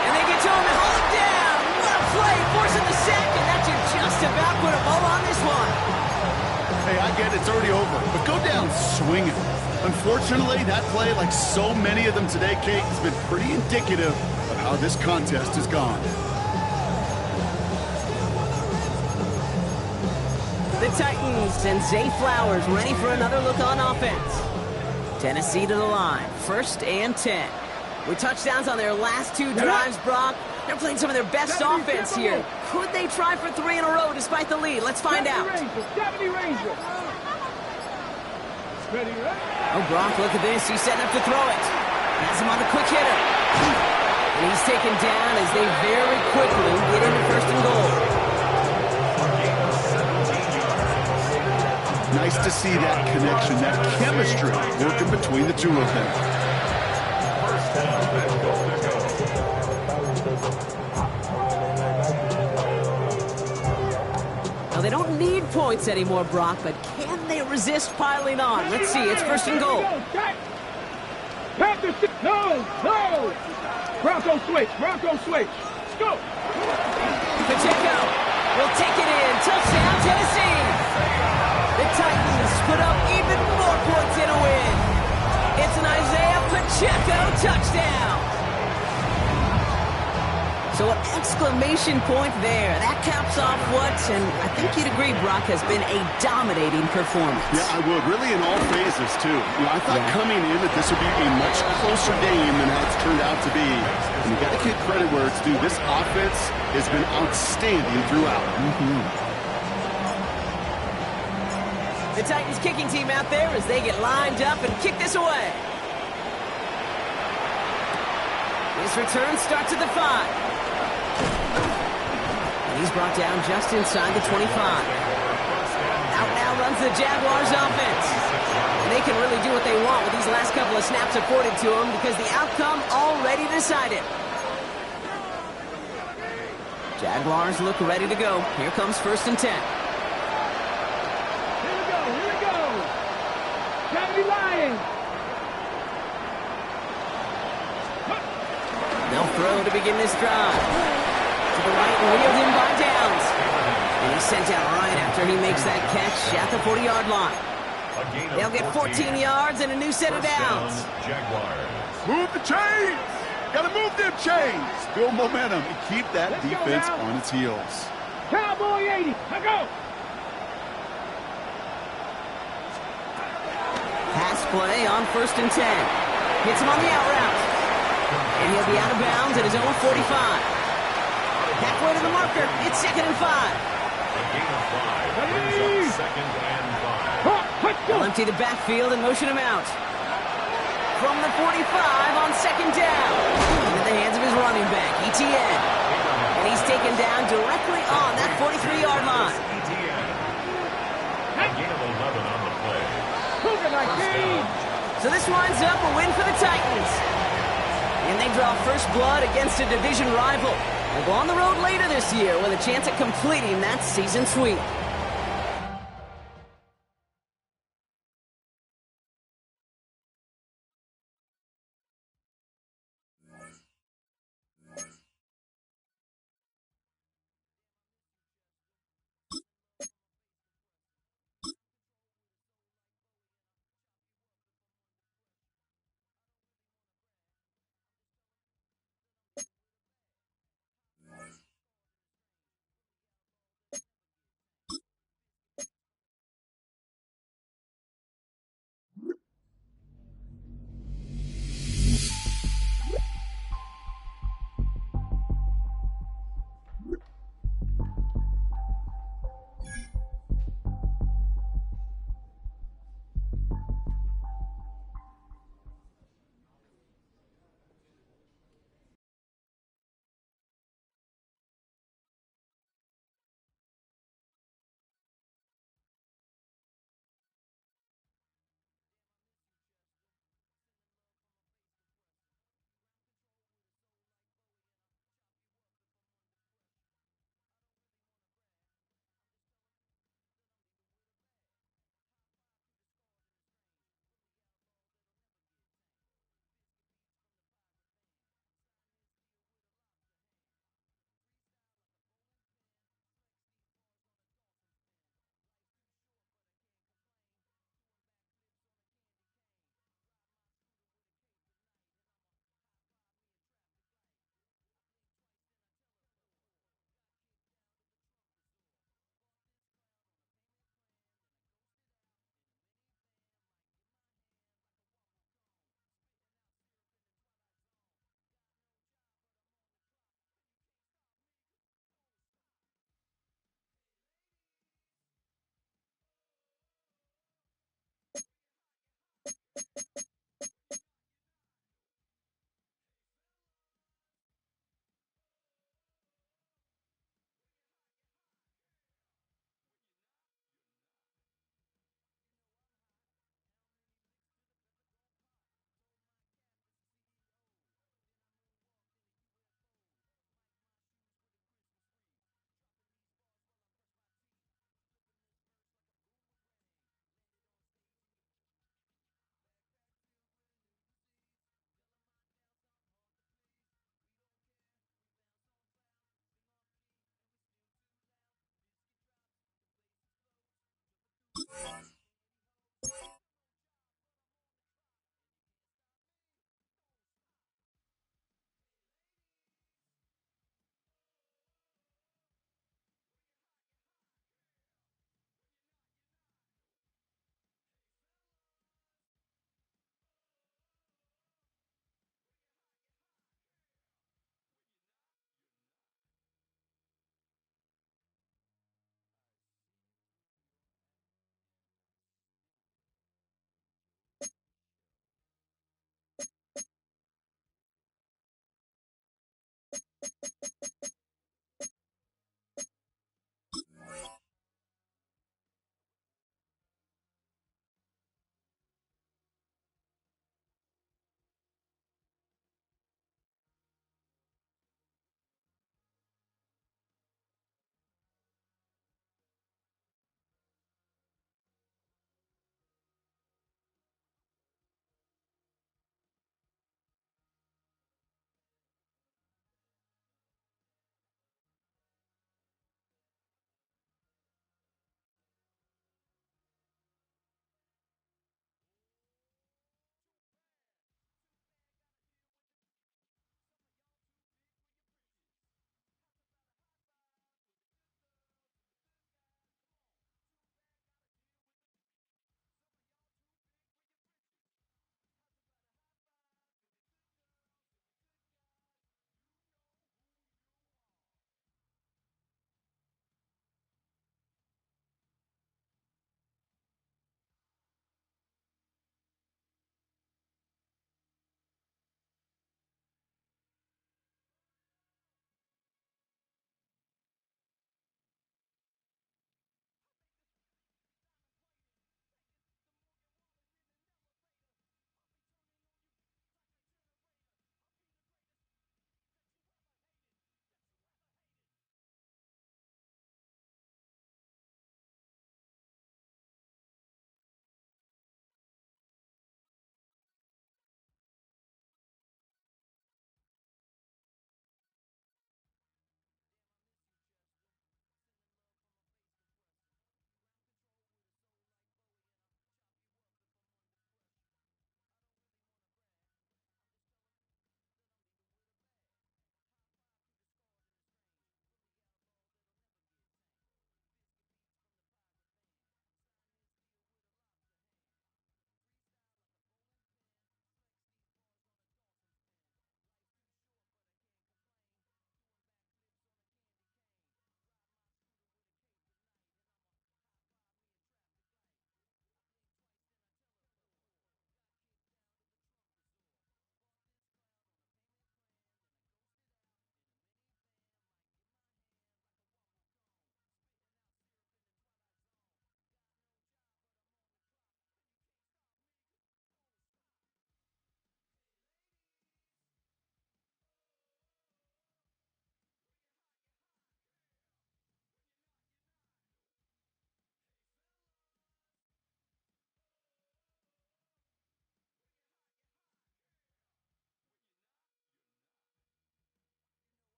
Speaker 1: And they get to him and hold him down. What a play, forcing the sack, and that should just about put a bow on this one.
Speaker 2: Hey, I get it, it's already over, but go down swinging. Unfortunately, that play, like so many of them today, Kate, has been pretty indicative of how this contest has gone.
Speaker 1: The Titans send Zay Flowers ready for another look on offense. Tennessee to the line, 1st and 10. With touchdowns on their last 2 drives, Brock, they're playing some of their best offense here. Could they try for 3 in a row despite the lead? Let's find out. Oh, Brock, look at this. He's setting up to throw it. Has him on the quick hitter. And he's taken down as they very quickly get into 1st and goal.
Speaker 2: Nice to see that connection, that chemistry working between the two of them.
Speaker 3: First down and goal to go.
Speaker 1: Now, they don't need points anymore, Brock, but can they resist piling on? Let's see. It's 1st and goal.
Speaker 4: No. Bronco switch. Go.
Speaker 1: Pacheco will take it in. Touchdown, Tennessee. The Titans put up even more points in a win. It's an Isaiah Pacheco touchdown. So an exclamation point there. That caps off what, and I think you'd agree, Brock, has been a dominating performance.
Speaker 2: Yeah, I would. Really in all phases, too. I thought coming in that this would be a much closer game than how it's turned out to be. And you got to give credit where it's due. This offense has been outstanding throughout.
Speaker 1: The Titans kicking team out there as they get lined up and kick this away. This return starts at the 5. And he's brought down just inside the 25. Out now runs the Jaguars offense. And they can really do what they want with these last couple of snaps afforded to them because the outcome already decided. Jaguars look ready to go. Here comes 1st and 10. They'll throw to begin this drive. To the right and wheeled in by Downs. And he's sent out right after he makes that catch at the 40-yard line. They'll get 14 yards and a new set of downs.
Speaker 2: Move the chains! Gotta move them chains! Build momentum and keep that defense on its heels.
Speaker 4: Cowboy 80, now go!
Speaker 1: Pass play on 1st and 10. Hits him on the out route. And he'll be out of bounds at his own 45. Halfway to the marker. It's 2nd and 5.
Speaker 3: A gain of 5 brings up 2nd and 5.
Speaker 1: They'll empty the backfield and motion him out. From the 45 on 2nd down. Into the hands of his running back, ETN. And he's taken down directly on that 43-yard line.
Speaker 3: A gain of 11 on the play.
Speaker 1: So this winds up a win for the Titans. And they draw first blood against a division rival. They'll go on the road later this year with a chance at completing that season sweep.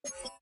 Speaker 1: Bye.